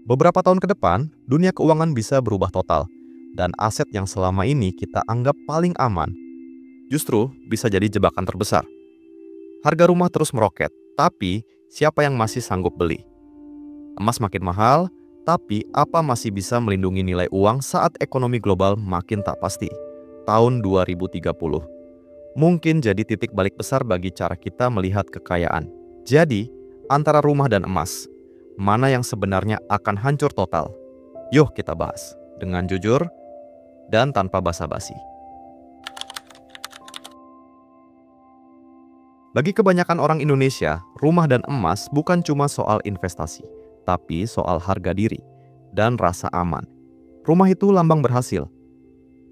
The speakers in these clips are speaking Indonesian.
Beberapa tahun ke depan, dunia keuangan bisa berubah total, dan aset yang selama ini kita anggap paling aman justru bisa jadi jebakan terbesar. Harga rumah terus meroket, tapi siapa yang masih sanggup beli? Emas makin mahal, tapi apa masih bisa melindungi nilai uang saat ekonomi global makin tak pasti? Tahun 2030 mungkin jadi titik balik besar bagi cara kita melihat kekayaan. Jadi, antara rumah dan emas, mana yang sebenarnya akan hancur total? Yuk kita bahas dengan jujur dan tanpa basa-basi. Bagi kebanyakan orang Indonesia, rumah dan emas bukan cuma soal investasi, tapi soal harga diri dan rasa aman. Rumah itu lambang berhasil.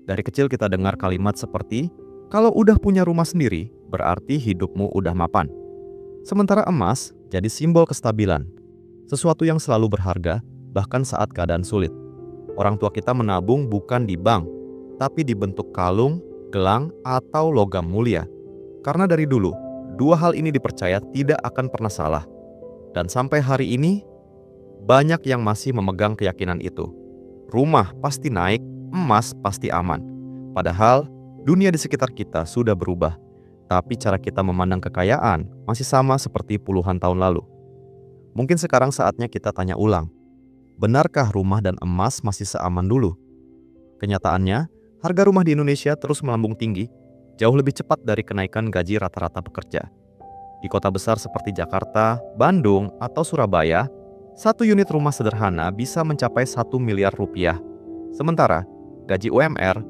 Dari kecil kita dengar kalimat seperti, kalau udah punya rumah sendiri, berarti hidupmu udah mapan. Sementara emas jadi simbol kestabilan, sesuatu yang selalu berharga, bahkan saat keadaan sulit. Orang tua kita menabung bukan di bank, tapi di bentuk kalung, gelang, atau logam mulia. Karena dari dulu, dua hal ini dipercaya tidak akan pernah salah. Dan sampai hari ini, banyak yang masih memegang keyakinan itu. Rumah pasti naik, emas pasti aman. Padahal, dunia di sekitar kita sudah berubah. Tapi cara kita memandang kekayaan masih sama seperti puluhan tahun lalu. Mungkin sekarang saatnya kita tanya ulang. Benarkah rumah dan emas masih seaman dulu? Kenyataannya, harga rumah di Indonesia terus melambung tinggi, jauh lebih cepat dari kenaikan gaji rata-rata pekerja. Di kota besar seperti Jakarta, Bandung, atau Surabaya, satu unit rumah sederhana bisa mencapai 1 miliar rupiah. Sementara, gaji UMR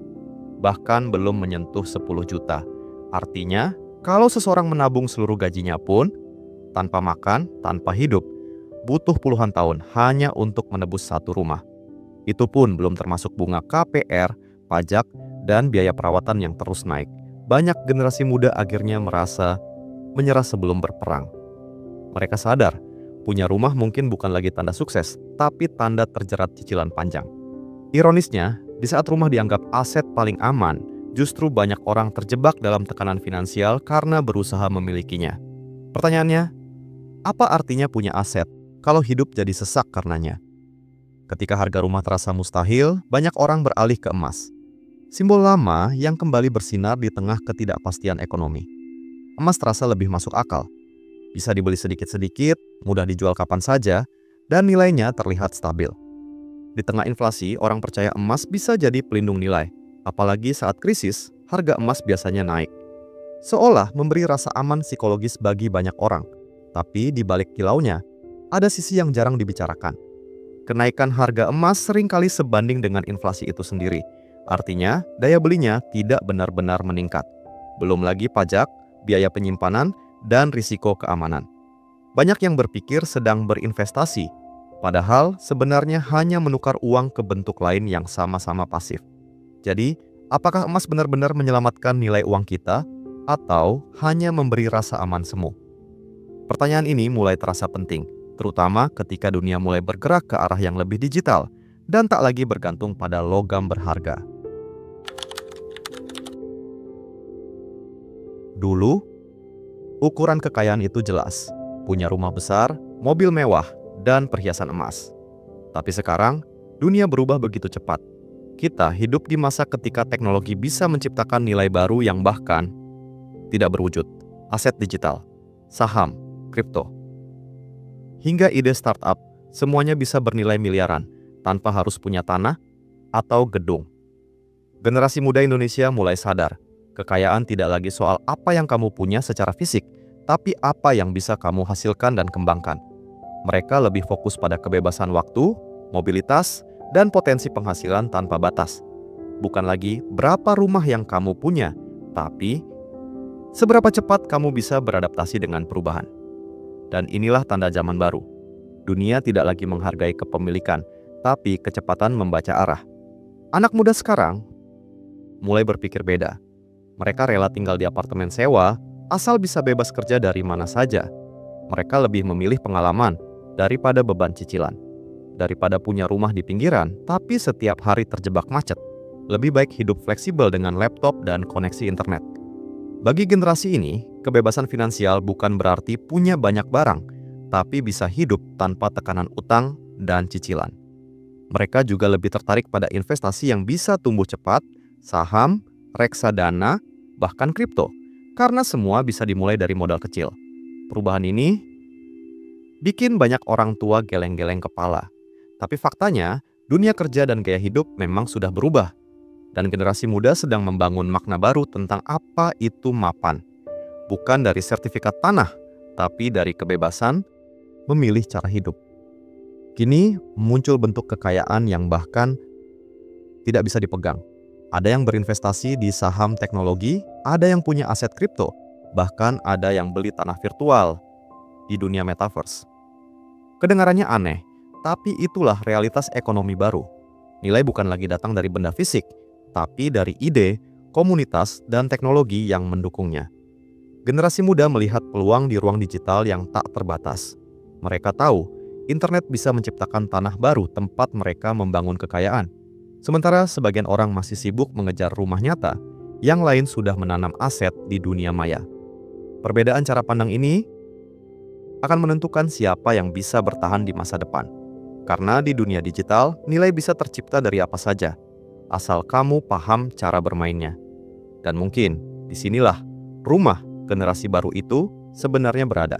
bahkan belum menyentuh 10 juta. Artinya, kalau seseorang menabung seluruh gajinya pun, tanpa makan, tanpa hidup, butuh puluhan tahun hanya untuk menebus satu rumah. Itu pun belum termasuk bunga KPR, pajak, dan biaya perawatan yang terus naik. Banyak generasi muda akhirnya merasa menyerah sebelum berperang. Mereka sadar, punya rumah mungkin bukan lagi tanda sukses, tapi tanda terjerat cicilan panjang. Ironisnya, di saat rumah dianggap aset paling aman, justru banyak orang terjebak dalam tekanan finansial karena berusaha memilikinya. Pertanyaannya, apa artinya punya aset kalau hidup jadi sesak karenanya? Ketika harga rumah terasa mustahil, banyak orang beralih ke emas. Simbol lama yang kembali bersinar di tengah ketidakpastian ekonomi. Emas terasa lebih masuk akal. Bisa dibeli sedikit-sedikit, mudah dijual kapan saja, dan nilainya terlihat stabil. Di tengah inflasi, orang percaya emas bisa jadi pelindung nilai. Apalagi saat krisis, harga emas biasanya naik. Seolah memberi rasa aman psikologis bagi banyak orang. Tapi di balik kilaunya, ada sisi yang jarang dibicarakan. Kenaikan harga emas seringkali sebanding dengan inflasi itu sendiri. Artinya, daya belinya tidak benar-benar meningkat. Belum lagi pajak, biaya penyimpanan, dan risiko keamanan. Banyak yang berpikir sedang berinvestasi, padahal sebenarnya hanya menukar uang ke bentuk lain yang sama-sama pasif. Jadi, apakah emas benar-benar menyelamatkan nilai uang kita, atau hanya memberi rasa aman semu? Pertanyaan ini mulai terasa penting, terutama ketika dunia mulai bergerak ke arah yang lebih digital, dan tak lagi bergantung pada logam berharga. Dulu, ukuran kekayaan itu jelas, punya rumah besar, mobil mewah, dan perhiasan emas. Tapi sekarang, dunia berubah begitu cepat. Kita hidup di masa ketika teknologi bisa menciptakan nilai baru yang bahkan tidak berwujud. Aset digital, saham, kripto, hingga ide startup, semuanya bisa bernilai miliaran tanpa harus punya tanah atau gedung. Generasi muda Indonesia mulai sadar, kekayaan tidak lagi soal apa yang kamu punya secara fisik, tapi apa yang bisa kamu hasilkan dan kembangkan. Mereka lebih fokus pada kebebasan waktu, mobilitas, dan potensi penghasilan tanpa batas. Bukan lagi berapa rumah yang kamu punya, tapi seberapa cepat kamu bisa beradaptasi dengan perubahan. Dan inilah tanda zaman baru. Dunia tidak lagi menghargai kepemilikan, tapi kecepatan membaca arah. Anak muda sekarang mulai berpikir beda. Mereka rela tinggal di apartemen sewa, asal bisa bebas kerja dari mana saja. Mereka lebih memilih pengalaman daripada beban cicilan. Daripada punya rumah di pinggiran, tapi setiap hari terjebak macet. Lebih baik hidup fleksibel dengan laptop dan koneksi internet. Bagi generasi ini, kebebasan finansial bukan berarti punya banyak barang, tapi bisa hidup tanpa tekanan utang dan cicilan. Mereka juga lebih tertarik pada investasi yang bisa tumbuh cepat, saham, reksadana, bahkan kripto, karena semua bisa dimulai dari modal kecil. Perubahan ini bikin banyak orang tua geleng-geleng kepala. Tapi faktanya, dunia kerja dan gaya hidup memang sudah berubah. Dan generasi muda sedang membangun makna baru tentang apa itu mapan. Bukan dari sertifikat tanah, tapi dari kebebasan memilih cara hidup. Kini muncul bentuk kekayaan yang bahkan tidak bisa dipegang. Ada yang berinvestasi di saham teknologi, ada yang punya aset kripto, bahkan ada yang beli tanah virtual di dunia metaverse. Kedengarannya aneh, tapi itulah realitas ekonomi baru. Nilai bukan lagi datang dari benda fisik, tapi dari ide, komunitas, dan teknologi yang mendukungnya. Generasi muda melihat peluang di ruang digital yang tak terbatas. Mereka tahu internet bisa menciptakan tanah baru tempat mereka membangun kekayaan. Sementara sebagian orang masih sibuk mengejar rumah nyata, yang lain sudah menanam aset di dunia maya. Perbedaan cara pandang ini akan menentukan siapa yang bisa bertahan di masa depan. Karena di dunia digital, nilai bisa tercipta dari apa saja, asal kamu paham cara bermainnya. Dan mungkin disinilah rumah generasi baru itu sebenarnya berada.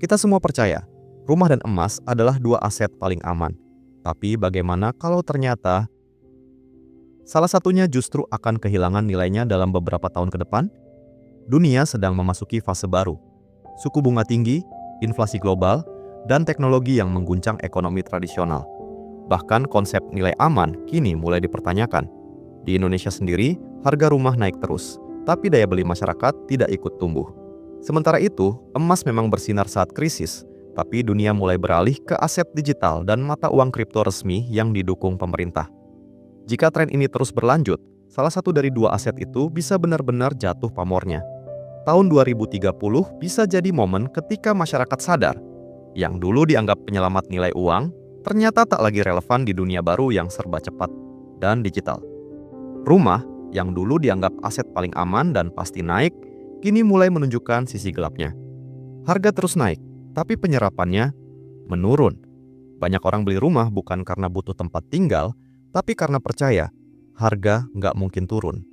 Kita semua percaya, rumah dan emas adalah dua aset paling aman. Tapi bagaimana kalau ternyata salah satunya justru akan kehilangan nilainya dalam beberapa tahun ke depan? Dunia sedang memasuki fase baru. Suku bunga tinggi, inflasi global, dan teknologi yang mengguncang ekonomi tradisional. Bahkan konsep nilai aman kini mulai dipertanyakan. Di Indonesia sendiri, harga rumah naik terus, tapi daya beli masyarakat tidak ikut tumbuh. Sementara itu, emas memang bersinar saat krisis, tapi dunia mulai beralih ke aset digital dan mata uang kripto resmi yang didukung pemerintah. Jika tren ini terus berlanjut, salah satu dari dua aset itu bisa benar-benar jatuh pamornya. Tahun 2030 bisa jadi momen ketika masyarakat sadar, yang dulu dianggap penyelamat nilai uang, ternyata tak lagi relevan di dunia baru yang serba cepat dan digital. Rumah yang dulu dianggap aset paling aman dan pasti naik, kini mulai menunjukkan sisi gelapnya. Harga terus naik, tapi penyerapannya menurun. Banyak orang beli rumah bukan karena butuh tempat tinggal, tapi karena percaya harga nggak mungkin turun.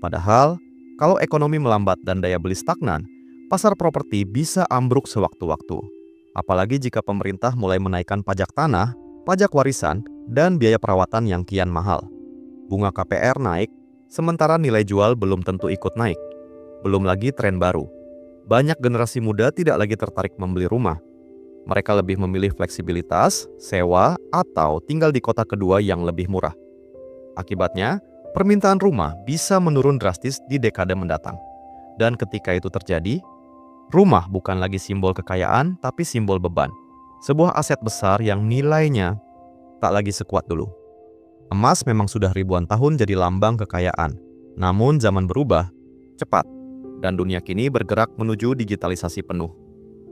Padahal, kalau ekonomi melambat dan daya beli stagnan, pasar properti bisa ambruk sewaktu-waktu. Apalagi jika pemerintah mulai menaikkan pajak tanah, pajak warisan, dan biaya perawatan yang kian mahal. Bunga KPR naik, sementara nilai jual belum tentu ikut naik. Belum lagi tren baru. Banyak generasi muda tidak lagi tertarik membeli rumah. Mereka lebih memilih fleksibilitas, sewa, atau tinggal di kota kedua yang lebih murah. Akibatnya, permintaan rumah bisa menurun drastis di dekade mendatang. Dan ketika itu terjadi, rumah bukan lagi simbol kekayaan, tapi simbol beban. Sebuah aset besar yang nilainya tak lagi sekuat dulu. Emas memang sudah ribuan tahun jadi lambang kekayaan. Namun zaman berubah cepat. Dan dunia kini bergerak menuju digitalisasi penuh.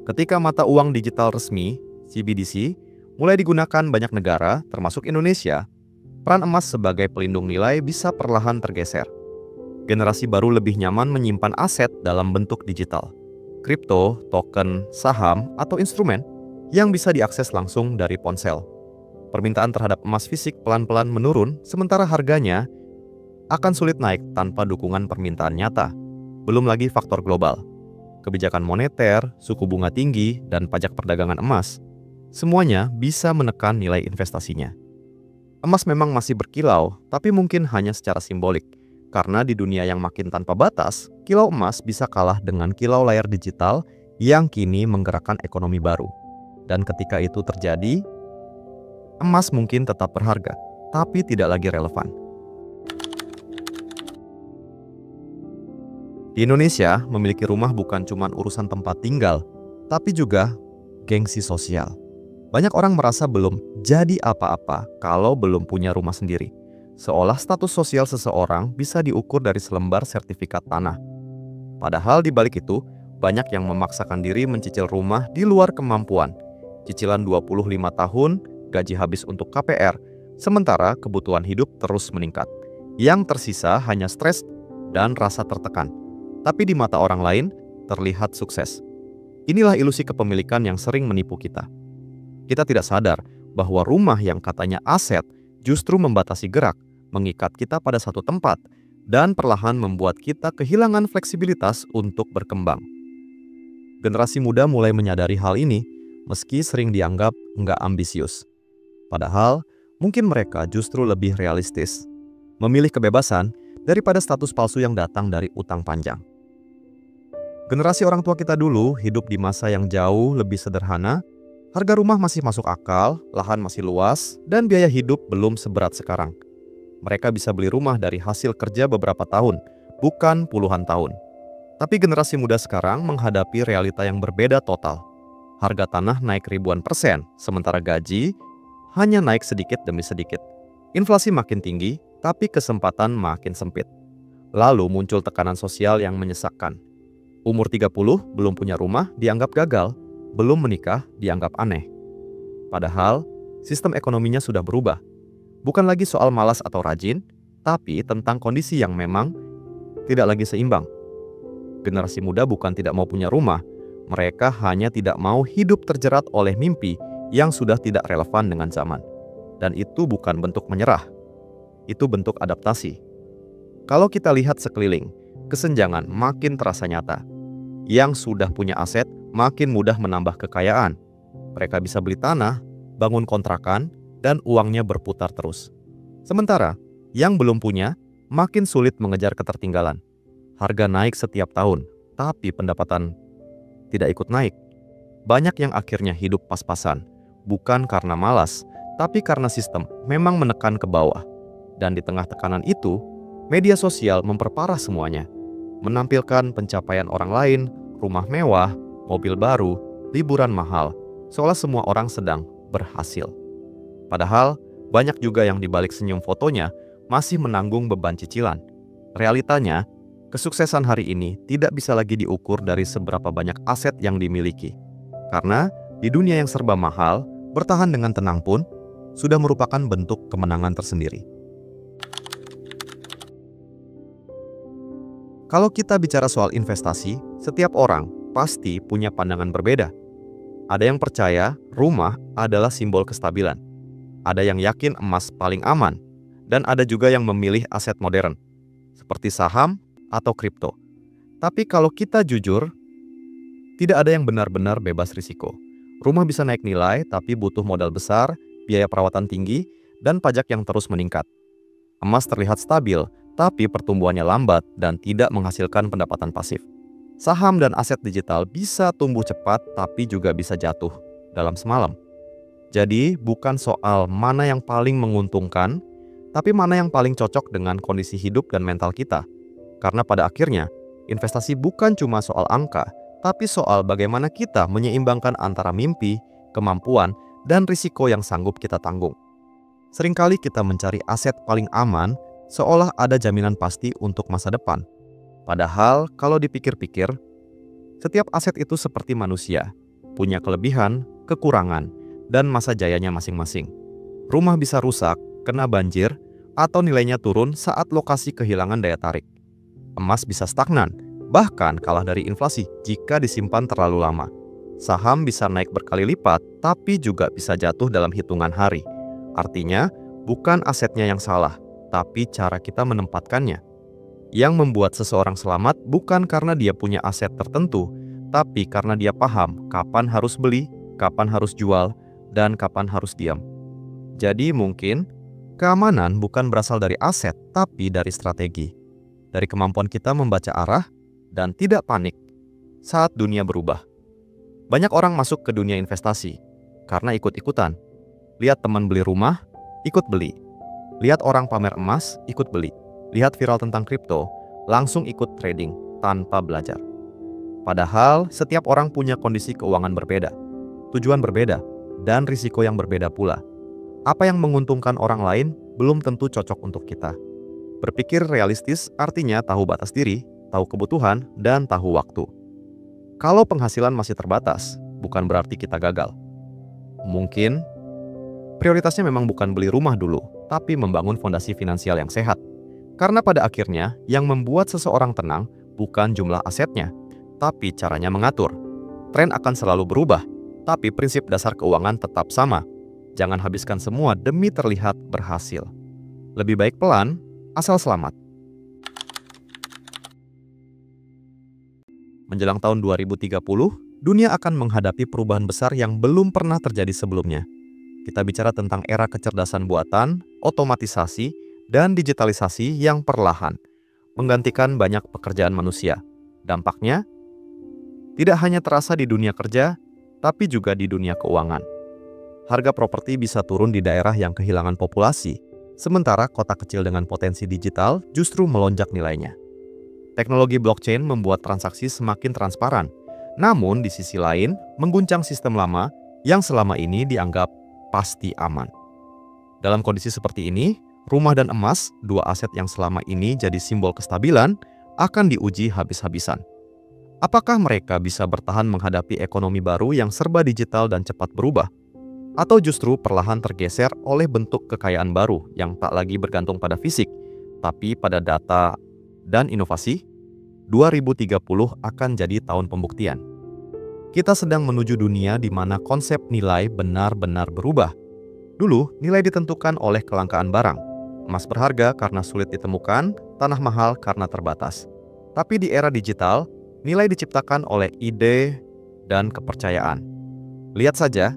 Ketika mata uang digital resmi, CBDC, mulai digunakan banyak negara, termasuk Indonesia, peran emas sebagai pelindung nilai bisa perlahan tergeser. Generasi baru lebih nyaman menyimpan aset dalam bentuk digital. Kripto, token, saham, atau instrumen yang bisa diakses langsung dari ponsel. Permintaan terhadap emas fisik pelan-pelan menurun, sementara harganya akan sulit naik tanpa dukungan permintaan nyata. Belum lagi faktor global, kebijakan moneter, suku bunga tinggi, dan pajak perdagangan emas. Semuanya bisa menekan nilai investasinya. Emas memang masih berkilau, tapi mungkin hanya secara simbolik. Karena di dunia yang makin tanpa batas, kilau emas bisa kalah dengan kilau layar digital yang kini menggerakkan ekonomi baru. Dan ketika itu terjadi, emas mungkin tetap berharga, tapi tidak lagi relevan. Di Indonesia, memiliki rumah bukan cuma urusan tempat tinggal, tapi juga gengsi sosial. Banyak orang merasa belum jadi apa-apa kalau belum punya rumah sendiri. Seolah status sosial seseorang bisa diukur dari selembar sertifikat tanah. Padahal di balik itu, banyak yang memaksakan diri mencicil rumah di luar kemampuan. Cicilan 25 tahun, gaji habis untuk KPR, sementara kebutuhan hidup terus meningkat. Yang tersisa hanya stres dan rasa tertekan. Tapi di mata orang lain, terlihat sukses. Inilah ilusi kepemilikan yang sering menipu kita. Kita tidak sadar bahwa rumah yang katanya aset justru membatasi gerak, mengikat kita pada satu tempat, dan perlahan membuat kita kehilangan fleksibilitas untuk berkembang. Generasi muda mulai menyadari hal ini, meski sering dianggap nggak ambisius. Padahal, mungkin mereka justru lebih realistis, memilih kebebasan daripada status palsu yang datang dari utang panjang. Generasi orang tua kita dulu hidup di masa yang jauh lebih sederhana, harga rumah masih masuk akal, lahan masih luas, dan biaya hidup belum seberat sekarang. Mereka bisa beli rumah dari hasil kerja beberapa tahun, bukan puluhan tahun. Tapi generasi muda sekarang menghadapi realita yang berbeda total. Harga tanah naik ribuan %, sementara gaji hanya naik sedikit demi sedikit. Inflasi makin tinggi, tapi kesempatan makin sempit. Lalu muncul tekanan sosial yang menyesakkan. Umur 30 belum punya rumah dianggap gagal, belum menikah dianggap aneh. Padahal, sistem ekonominya sudah berubah. Bukan lagi soal malas atau rajin, tapi tentang kondisi yang memang tidak lagi seimbang. Generasi muda bukan tidak mau punya rumah, mereka hanya tidak mau hidup terjerat oleh mimpi yang sudah tidak relevan dengan zaman. Dan itu bukan bentuk menyerah, itu bentuk adaptasi. Kalau kita lihat sekeliling, kesenjangan makin terasa nyata. Yang sudah punya aset makin mudah menambah kekayaan. Mereka bisa beli tanah, bangun kontrakan, dan uangnya berputar terus. Sementara, yang belum punya makin sulit mengejar ketertinggalan. Harga naik setiap tahun, tapi pendapatan tidak ikut naik. Banyak yang akhirnya hidup pas-pasan, bukan karena malas, tapi karena sistem memang menekan ke bawah. Dan di tengah tekanan itu, media sosial memperparah semuanya. Menampilkan pencapaian orang lain, rumah mewah, mobil baru, liburan mahal, seolah semua orang sedang berhasil. Padahal, banyak juga yang dibalik senyum fotonya masih menanggung beban cicilan. Realitanya, kesuksesan hari ini tidak bisa lagi diukur dari seberapa banyak aset yang dimiliki. Karena di dunia yang serba mahal, bertahan dengan tenang pun sudah merupakan bentuk kemenangan tersendiri. Kalau kita bicara soal investasi, setiap orang pasti punya pandangan berbeda. Ada yang percaya rumah adalah simbol kestabilan. Ada yang yakin emas paling aman. Dan ada juga yang memilih aset modern, seperti saham atau kripto. Tapi kalau kita jujur, tidak ada yang benar-benar bebas risiko. Rumah bisa naik nilai, tapi butuh modal besar, biaya perawatan tinggi, dan pajak yang terus meningkat. Emas terlihat stabil, tapi pertumbuhannya lambat dan tidak menghasilkan pendapatan pasif. Saham dan aset digital bisa tumbuh cepat, tapi juga bisa jatuh dalam semalam. Jadi, bukan soal mana yang paling menguntungkan, tapi mana yang paling cocok dengan kondisi hidup dan mental kita. Karena pada akhirnya, investasi bukan cuma soal angka, tapi soal bagaimana kita menyeimbangkan antara mimpi, kemampuan, dan risiko yang sanggup kita tanggung. Seringkali kita mencari aset paling aman, seolah ada jaminan pasti untuk masa depan. Padahal kalau dipikir-pikir, setiap aset itu seperti manusia, punya kelebihan, kekurangan, dan masa jayanya masing-masing. Rumah bisa rusak, kena banjir, atau nilainya turun saat lokasi kehilangan daya tarik. Emas bisa stagnan, bahkan kalah dari inflasi jika disimpan terlalu lama. Saham bisa naik berkali lipat, tapi juga bisa jatuh dalam hitungan hari. Artinya, bukan asetnya yang salah, tapi cara kita menempatkannya. Yang membuat seseorang selamat bukan karena dia punya aset tertentu, tapi karena dia paham kapan harus beli, kapan harus jual, dan kapan harus diam. Jadi mungkin, keamanan bukan berasal dari aset, tapi dari strategi. Dari kemampuan kita membaca arah dan tidak panik saat dunia berubah. Banyak orang masuk ke dunia investasi karena ikut-ikutan. Lihat teman beli rumah, ikut beli. Lihat orang pamer emas, ikut beli. Lihat viral tentang kripto, langsung ikut trading tanpa belajar. Padahal setiap orang punya kondisi keuangan berbeda, tujuan berbeda, dan risiko yang berbeda pula. Apa yang menguntungkan orang lain belum tentu cocok untuk kita. Berpikir realistis artinya tahu batas diri, tahu kebutuhan, dan tahu waktu. Kalau penghasilan masih terbatas, bukan berarti kita gagal. Mungkin prioritasnya memang bukan beli rumah dulu, tapi membangun fondasi finansial yang sehat. Karena pada akhirnya, yang membuat seseorang tenang bukan jumlah asetnya, tapi caranya mengatur. Tren akan selalu berubah, tapi prinsip dasar keuangan tetap sama. Jangan habiskan semua demi terlihat berhasil. Lebih baik pelan, asal selamat. Menjelang tahun 2030, dunia akan menghadapi perubahan besar yang belum pernah terjadi sebelumnya. Kita bicara tentang era kecerdasan buatan, otomatisasi, dan digitalisasi yang perlahan menggantikan banyak pekerjaan manusia. Dampaknya tidak hanya terasa di dunia kerja, tapi juga di dunia keuangan. Harga properti bisa turun di daerah yang kehilangan populasi, sementara kota kecil dengan potensi digital justru melonjak nilainya. Teknologi blockchain membuat transaksi semakin transparan, namun di sisi lain mengguncang sistem lama yang selama ini dianggap pasti aman. Dalam kondisi seperti ini, rumah dan emas, dua aset yang selama ini jadi simbol kestabilan, akan diuji habis-habisan. Apakah mereka bisa bertahan menghadapi ekonomi baru yang serba digital dan cepat berubah? Atau justru perlahan tergeser oleh bentuk kekayaan baru yang tak lagi bergantung pada fisik, tapi pada data dan inovasi? 2030 akan jadi tahun pembuktian. Kita sedang menuju dunia di mana konsep nilai benar-benar berubah. Dulu, nilai ditentukan oleh kelangkaan barang. Emas berharga karena sulit ditemukan, tanah mahal karena terbatas. Tapi di era digital, nilai diciptakan oleh ide dan kepercayaan. Lihat saja,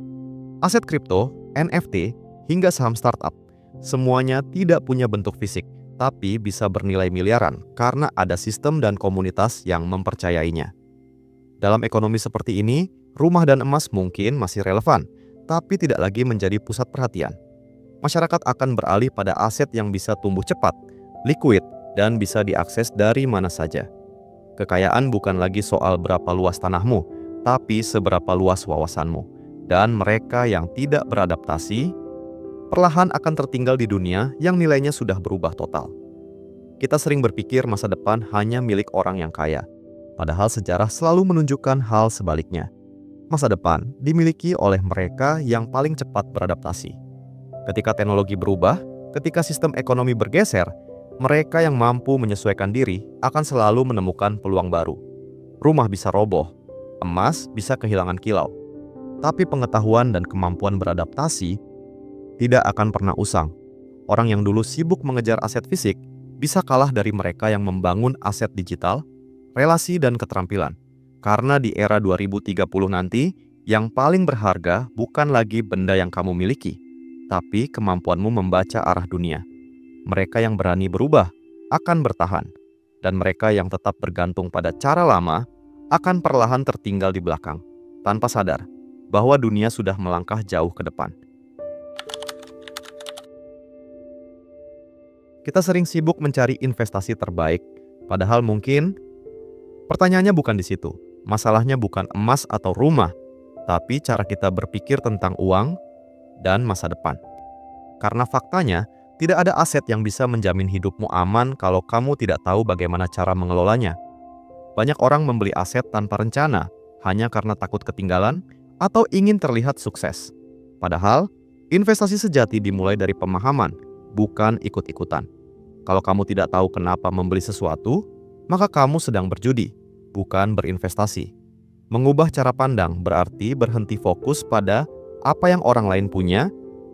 aset kripto, NFT, hingga saham startup, semuanya tidak punya bentuk fisik, tapi bisa bernilai miliaran karena ada sistem dan komunitas yang mempercayainya. Dalam ekonomi seperti ini, rumah dan emas mungkin masih relevan, tapi tidak lagi menjadi pusat perhatian. Masyarakat akan beralih pada aset yang bisa tumbuh cepat, liquid, dan bisa diakses dari mana saja. Kekayaan bukan lagi soal berapa luas tanahmu, tapi seberapa luas wawasanmu. Dan mereka yang tidak beradaptasi, perlahan akan tertinggal di dunia yang nilainya sudah berubah total. Kita sering berpikir masa depan hanya milik orang yang kaya, padahal sejarah selalu menunjukkan hal sebaliknya. Masa depan dimiliki oleh mereka yang paling cepat beradaptasi. Ketika teknologi berubah, ketika sistem ekonomi bergeser, mereka yang mampu menyesuaikan diri akan selalu menemukan peluang baru. Rumah bisa roboh, emas bisa kehilangan kilau. Tapi pengetahuan dan kemampuan beradaptasi tidak akan pernah usang. Orang yang dulu sibuk mengejar aset fisik bisa kalah dari mereka yang membangun aset digital, relasi, dan keterampilan. Karena di era 2030 nanti, yang paling berharga bukan lagi benda yang kamu miliki, tapi kemampuanmu membaca arah dunia. Mereka yang berani berubah akan bertahan, dan mereka yang tetap bergantung pada cara lama akan perlahan tertinggal di belakang, tanpa sadar bahwa dunia sudah melangkah jauh ke depan. Kita sering sibuk mencari investasi terbaik, padahal mungkin pertanyaannya bukan di situ. Masalahnya bukan emas atau rumah, tapi cara kita berpikir tentang uang dan masa depan. Karena faktanya, tidak ada aset yang bisa menjamin hidupmu aman kalau kamu tidak tahu bagaimana cara mengelolanya. Banyak orang membeli aset tanpa rencana, hanya karena takut ketinggalan atau ingin terlihat sukses. Padahal, investasi sejati dimulai dari pemahaman, bukan ikut-ikutan. Kalau kamu tidak tahu kenapa membeli sesuatu, maka kamu sedang berjudi, bukan berinvestasi. Mengubah cara pandang berarti berhenti fokus pada apa yang orang lain punya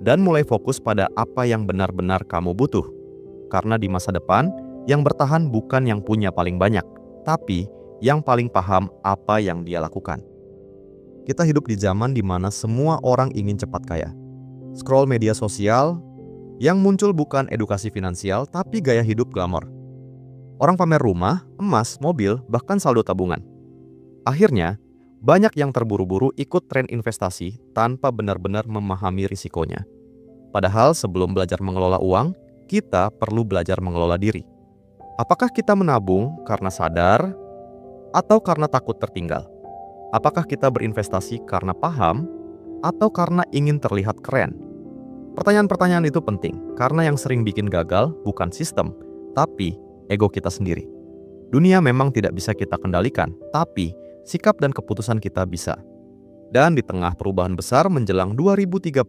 dan mulai fokus pada apa yang benar-benar kamu butuh. Karena di masa depan, yang bertahan bukan yang punya paling banyak, tapi yang paling paham apa yang dia lakukan. Kita hidup di zaman di mana semua orang ingin cepat kaya. Scroll media sosial, yang muncul bukan edukasi finansial, tapi gaya hidup glamor. Orang pamer rumah, emas, mobil, bahkan saldo tabungan. Akhirnya, banyak yang terburu-buru ikut tren investasi tanpa benar-benar memahami risikonya. Padahal sebelum belajar mengelola uang, kita perlu belajar mengelola diri. Apakah kita menabung karena sadar atau karena takut tertinggal? Apakah kita berinvestasi karena paham atau karena ingin terlihat keren? Pertanyaan-pertanyaan itu penting karena yang sering bikin gagal bukan sistem, tapi ego kita sendiri. Dunia memang tidak bisa kita kendalikan, tapi sikap dan keputusan kita bisa. Dan di tengah perubahan besar menjelang 2030,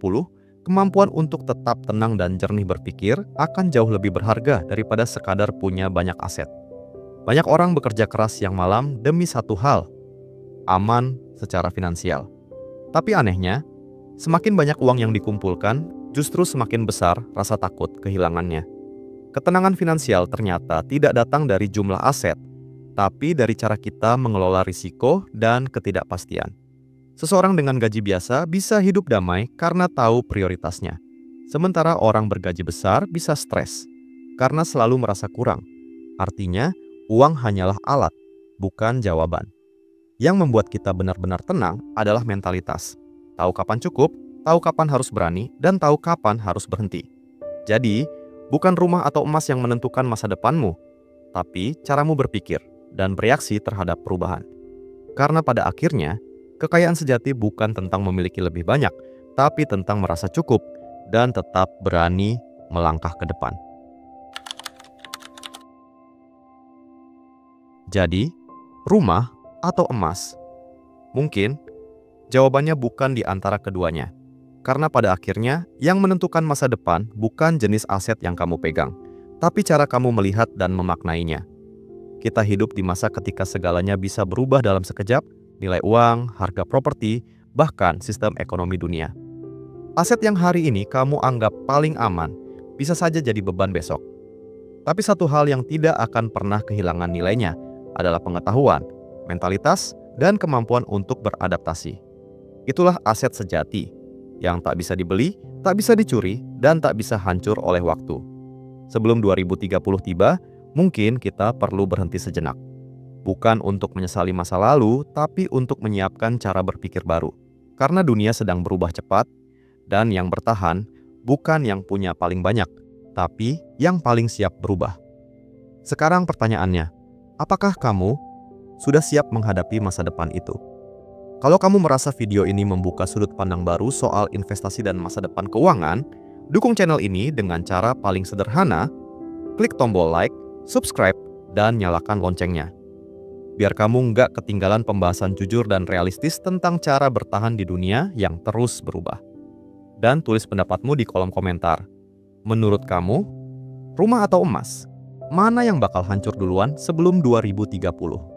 kemampuan untuk tetap tenang dan jernih berpikir akan jauh lebih berharga daripada sekadar punya banyak aset. Banyak orang bekerja keras siang malam demi satu hal: aman, secara finansial. Tapi anehnya, semakin banyak uang yang dikumpulkan, justru semakin besar rasa takut kehilangannya. Ketenangan finansial ternyata tidak datang dari jumlah aset, tapi dari cara kita mengelola risiko dan ketidakpastian. Seseorang dengan gaji biasa bisa hidup damai karena tahu prioritasnya. Sementara orang bergaji besar bisa stres karena selalu merasa kurang. Artinya, uang hanyalah alat, bukan jawaban. Yang membuat kita benar-benar tenang adalah mentalitas. Tahu kapan cukup, tahu kapan harus berani, dan tahu kapan harus berhenti. Jadi, bukan rumah atau emas yang menentukan masa depanmu, tapi caramu berpikir dan bereaksi terhadap perubahan. Karena pada akhirnya, kekayaan sejati bukan tentang memiliki lebih banyak, tapi tentang merasa cukup dan tetap berani melangkah ke depan. Jadi, rumah atau emas? Mungkin jawabannya bukan di antara keduanya. Karena pada akhirnya, yang menentukan masa depan bukan jenis aset yang kamu pegang, tapi cara kamu melihat dan memaknainya. Kita hidup di masa ketika segalanya bisa berubah dalam sekejap, nilai uang, harga properti, bahkan sistem ekonomi dunia. Aset yang hari ini kamu anggap paling aman, bisa saja jadi beban besok. Tapi satu hal yang tidak akan pernah kehilangan nilainya adalah pengetahuan, mentalitas, dan kemampuan untuk beradaptasi. Itulah aset sejati, yang tak bisa dibeli, tak bisa dicuri, dan tak bisa hancur oleh waktu. Sebelum 2030 tiba, mungkin kita perlu berhenti sejenak. Bukan untuk menyesali masa lalu, tapi untuk menyiapkan cara berpikir baru. Karena dunia sedang berubah cepat, dan yang bertahan bukan yang punya paling banyak, tapi yang paling siap berubah. Sekarang pertanyaannya, apakah kamu sudah siap menghadapi masa depan itu? Kalau kamu merasa video ini membuka sudut pandang baru soal investasi dan masa depan keuangan, dukung channel ini dengan cara paling sederhana, klik tombol like, subscribe, dan nyalakan loncengnya. Biar kamu nggak ketinggalan pembahasan jujur dan realistis tentang cara bertahan di dunia yang terus berubah. Dan tulis pendapatmu di kolom komentar. Menurut kamu, rumah atau emas? Mana yang bakal hancur duluan sebelum 2030?